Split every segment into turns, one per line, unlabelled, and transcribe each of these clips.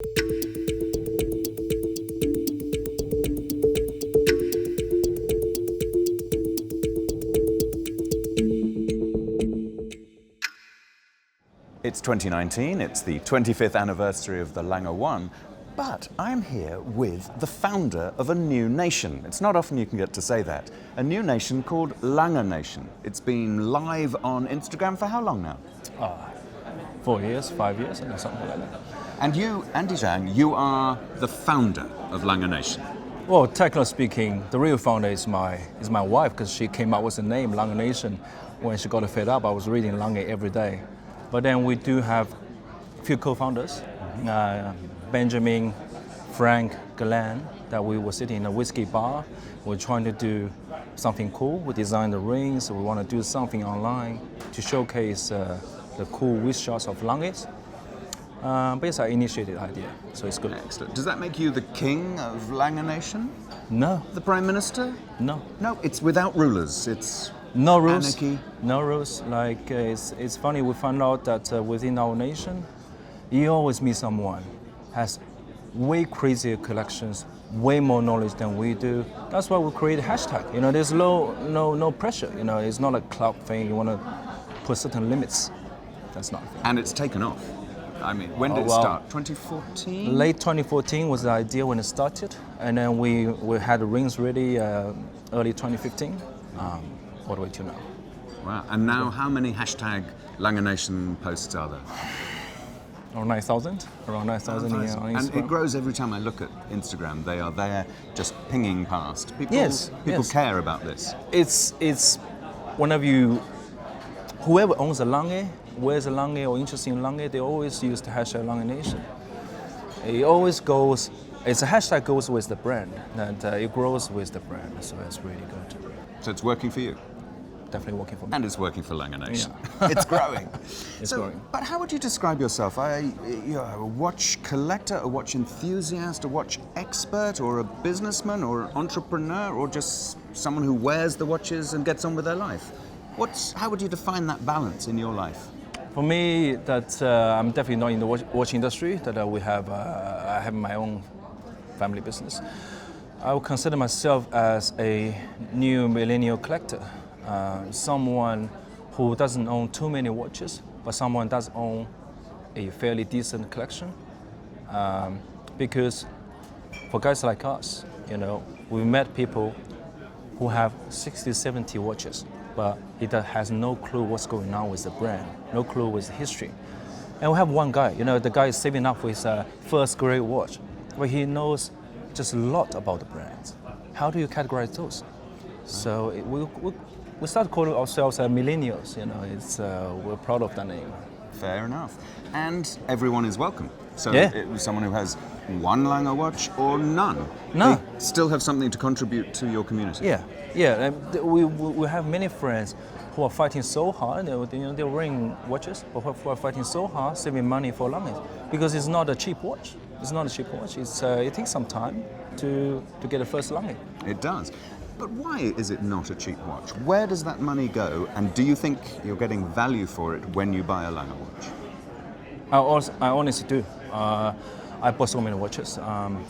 It's 2019, it's the 25th anniversary of the Lange 1, but I'm here with the founder of a new nation. It's not often you can get to say that. A new nation called Lange Nation. It's been live on Instagram for how long now?
4 years, 5 years, and something like that.
And you, Andy Zhang, you are the founder of Lange Nation.
Well, technically speaking, the real founder is my wife, because she came up with the name Lange Nation. When she got fed up, I was reading Lange every day. But then we do have a few co-founders, Benjamin, Frank, Glenn, that we were sitting in a whiskey bar. We're trying to do something cool. We designed the rings. We want to do something online to showcase the cool wrist shots of Langes. But it's an initiated idea, so it's good.
Excellent. Does that make you the king of Lange Nation?
No.
The Prime Minister?
No.
No, it's without rulers. It's
no rules.
Anarchy.
No rules. Like it's funny. We found out that within our nation, you always meet someone has way crazier collections, way more knowledge than we do. That's why we create a hashtag. You know, there's no pressure. You know, it's not a club thing. You want to put certain limits. That's not a thing.
And it's taken off. I mean, when did it start? 2014?
Late 2014 was the idea when it started, and then we had the rings ready early 2015. All the way to now.
Wow, and now how many hashtag Lange Nation posts are there?
Around 9,000. Around 9,000 on Instagram.
And it grows every time I look at Instagram. They are there just pinging past. People care about this.
It's whenever whoever owns a Lange, wears a Lange or interested in Lange, they always use the hashtag Lange Nation. It always goes, it's a hashtag goes with the brand, and it grows with the brand, so it's really good.
So it's working for you?
Definitely working for me.
And it's working for Lange Nation.
Yeah.
It's growing.
It's growing.
But how would you describe yourself? You're a watch collector, a watch enthusiast, a watch expert, or a businessman, or an entrepreneur, or just someone who wears the watches and gets on with their life? How would you define that balance in your life?
For me, that I'm definitely not in the watch industry. That I have my own family business. I would consider myself as a new millennial collector. Someone who doesn't own too many watches, but someone does own a fairly decent collection. Because for guys like us, you know, we've met people who have 60, 70 watches, but he has no clue what's going on with the brand, no clue with the history. And we have one guy, you know, the guy is saving up for his first grade watch, but he knows just a lot about the brands. How do you categorize those? So we start calling ourselves millennials. You know, we're proud of that name.
Fair enough. And everyone is welcome. So
yeah.
It was someone who has one Lange watch or none.
No.
They still have something to contribute to your community.
Yeah. We have many friends who are fighting so hard. They're wearing watches, but who are fighting so hard, saving money for Lange, because it's not a cheap watch. It's not a cheap watch. It takes some time to get a first Lange.
It does. But why is it not a cheap watch? Where does that money go? And do you think you're getting value for it when you buy a Lange watch?
I honestly do. I bought so many watches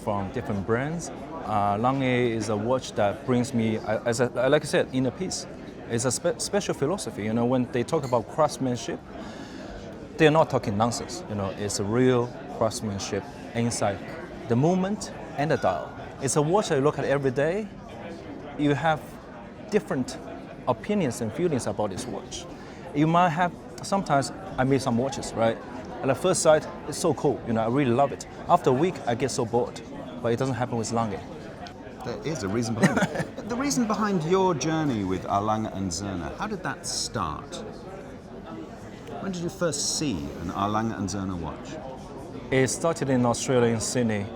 from different brands. Lange is a watch that brings me, like I said, inner peace. It's a special philosophy. You know, when they talk about craftsmanship, they're not talking nonsense. You know, it's a real craftsmanship inside the movement and the dial. It's a watch I look at every day. You have different opinions and feelings about this watch. You might have, sometimes I made some watches, right? At the first sight, it's so cool, you know, I really love it. After a week, I get so bored, but it doesn't happen with Lange.
There is a reason behind it. The reason behind your journey with Lange Söhne, how did that start? When did you first see an Lange Söhne watch?
It started in Australia, in Sydney.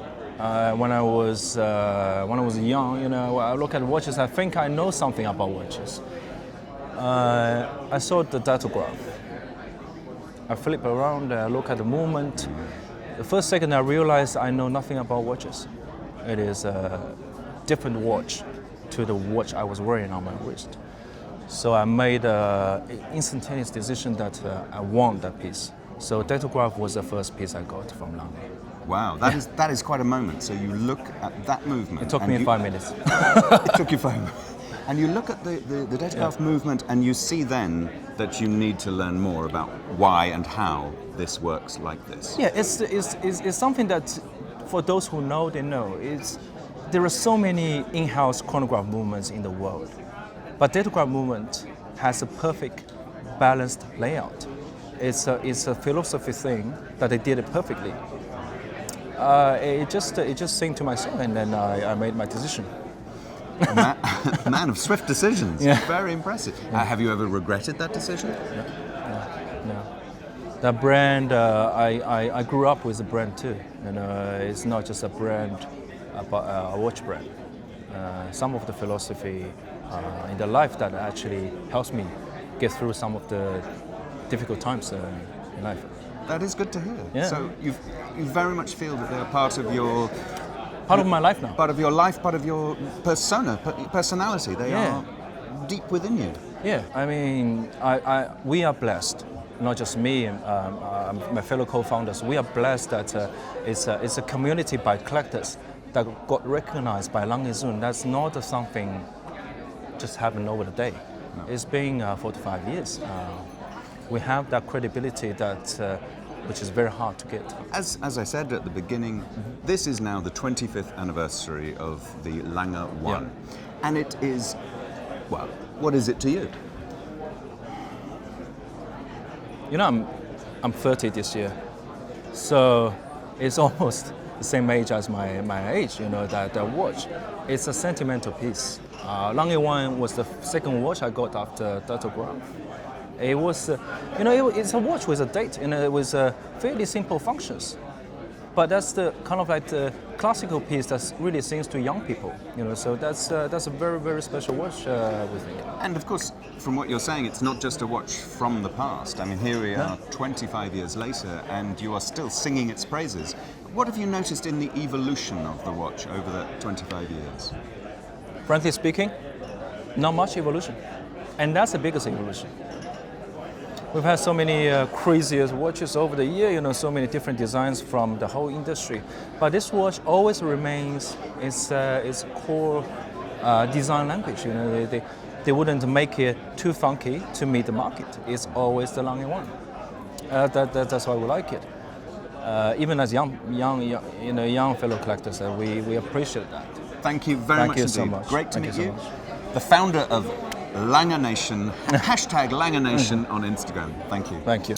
When I was young, you know, I look at watches. I think I know something about watches. I saw the datograph. I flip around. I look at the movement. The first second, I realized I know nothing about watches. It is a different watch to the watch I was wearing on my wrist. So I made an instantaneous decision that I want that piece. So datograph was the first piece I got from Lange.
Wow, that is quite a moment. So you look at that movement.
It took me 5 minutes.
It took you 5 minutes. And you look at the datagraph movement and you see then that you need to learn more about why and how this works like this.
Yeah, it's something that for those who know, they know. There are so many in-house chronograph movements in the world, but datagraph movement has a perfect balanced layout. It's a philosophy thing that they did it perfectly. It just seemed to myself, and then I made my decision.
A man of swift decisions.
Yeah.
Very impressive. Have you ever regretted that decision?
No. The brand, I grew up with the brand too. It's not just a brand, but a watch brand. Some of the philosophy in the life that actually helps me get through some of the difficult times in life.
That is good to hear.
Yeah.
So you very much feel that they're part of your...
Part of my life now.
Part of your life, part of your personality. They are deep within you.
Yeah, I mean, we are blessed, not just me and my fellow co-founders. We are blessed that it's a community by collectors that got recognized by Lange Söhne. That's not something just happened over the day. No. It's been 45 years. We have that credibility that which is very hard to get.
As I said at the beginning, this is now the 25th anniversary of the Lange 1.
Yeah.
And it is, well, what is it to you?
You know, I'm 30 this year, so it's almost the same age as my age, you know, that watch. It's a sentimental piece. Lange 1 was the second watch I got after Datograph. It was, it's a watch with a date, and it was fairly simple functions. But that's the kind of like the classical piece that really sings to young people, you know. So that's a very, very special watch, we think.
And of course, from what you're saying, it's not just a watch from the past. I mean, here we are 25 years later, and you are still singing its praises. What have you noticed in the evolution of the watch over that 25 years?
Frankly speaking, not much evolution. And that's the biggest evolution. We've had so many crazy watches over the year, you know, so many different designs from the whole industry. But this watch always remains its core design language. You know, they wouldn't make it too funky to meet the market. It's always the Lange 1. That's why we like it. Even as young fellow collectors, we appreciate that.
Thank you very much indeed.
So much.
Great to meet you. The founder of Lange Nation, #Lange Nation on Instagram. Thank you.
Thank you.